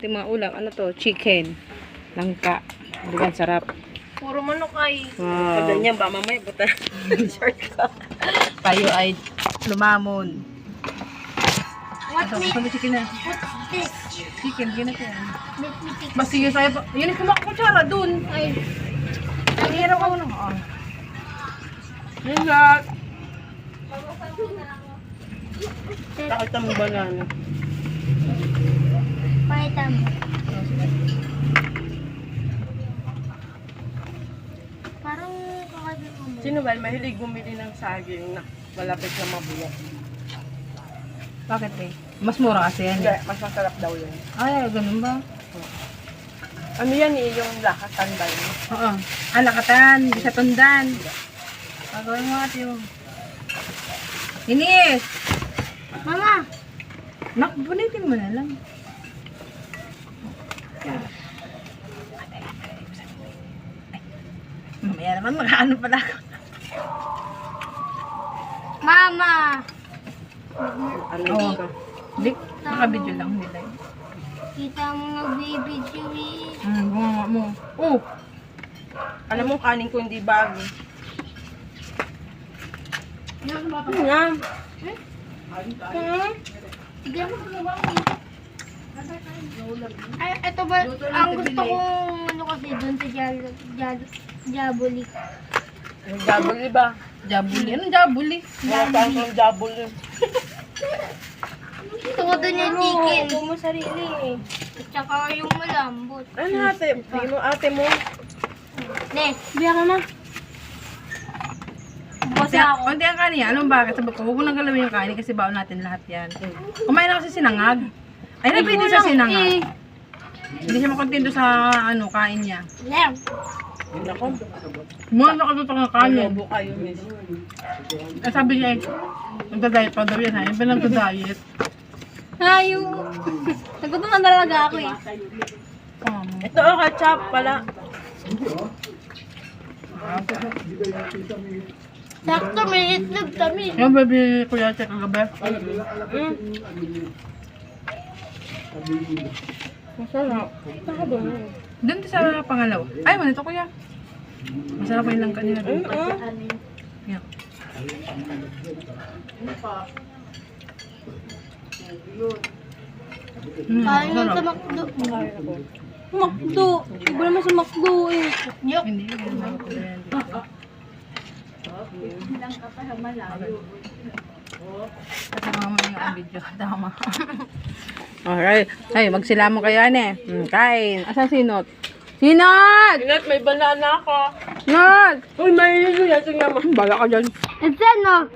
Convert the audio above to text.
ating mga ulam. Ano to? Chicken. Langka. Diba, sarap. Puro manok ay. Wow. Pag ganyan ba, mamaya buta. Short ka. Tayo ay lumamon. What meat? Ano chicken na? What's this? Chicken, ginat yan. Let me take. Basta yun sa'yo pa. Yun yung kumakakutsara dun. Ay. Ang hirap ako nang. Oh. Yun lang. Takot mo banana. Pakita mo. Parang kakagin mo. Sino ba mahilig bumili ng saging na malapit na mabuyak? Bakit eh? Mas mura kasi yan. Hindi, mas masarap daw yun. Ay, ganun ba? Ano yan eh, yung lakatan ba yun? Oo. Alakatan, di sa tundan. Pagawin mo ate yung. Inis! Mama! Nak, bunitin mo na lang. Mamaya naman, makaano pala ako. Mama! Ano Oo. ka? Hindi, nakabidyo lang nila yun. Kita mo nagbibidyo eh. Bunga mo. Oh! Alam mo, kanin ko hindi bago. Ano nga? Sige. Ay, ito ba, ang gusto kong ano kasi doon sa Jabuli. Yung jabuli ba? Jabuli. Anong jabuli? Wala saan kang jabuli. Gusto ko doon yung chicken. Ito mo sarili eh. At saka yung malambot. Ano ate? Sige mo ate mo. Ne, biya ka na. Bukas Kaya, ako. konti ang kanin. Alam mo bakit? Sabi ko, huwag mo nang galawin yung kanin kasi baon natin lahat yan. Kumain na kasi sinangag. Ay, napili sa sinangag. Hindi siya makontento sa ano, kain niya. Lam. Nako. Muna na kasi itong kanin. Lobo kayo miss. Ay, sabi niya, nagda-diet pa daw yan ha. Yung pa nagda-diet. Hayo. Nagutom na talaga ako eh. Ito oh, ketchup pala. Sakto, may itlog kami. Yung baby kuya check kagabi. Masarap. Saka ba yun? Doon sa pangalawa. Ay, man, ito kuya. Masarap pa yun lang kanina. Yan. Kain lang sa McDo. McDo. Iba naman sa McDo eh. Yok. Hindi, hindi. Kasi mga yung video. Tama. Alright. Ay, magsilamo kayo, ane. Kain. Asan sinot? Sinot! Ingat, may banana ako. Sinot! Uy, may yun yan. Tingnan mo. Baga ka dyan. It's ano?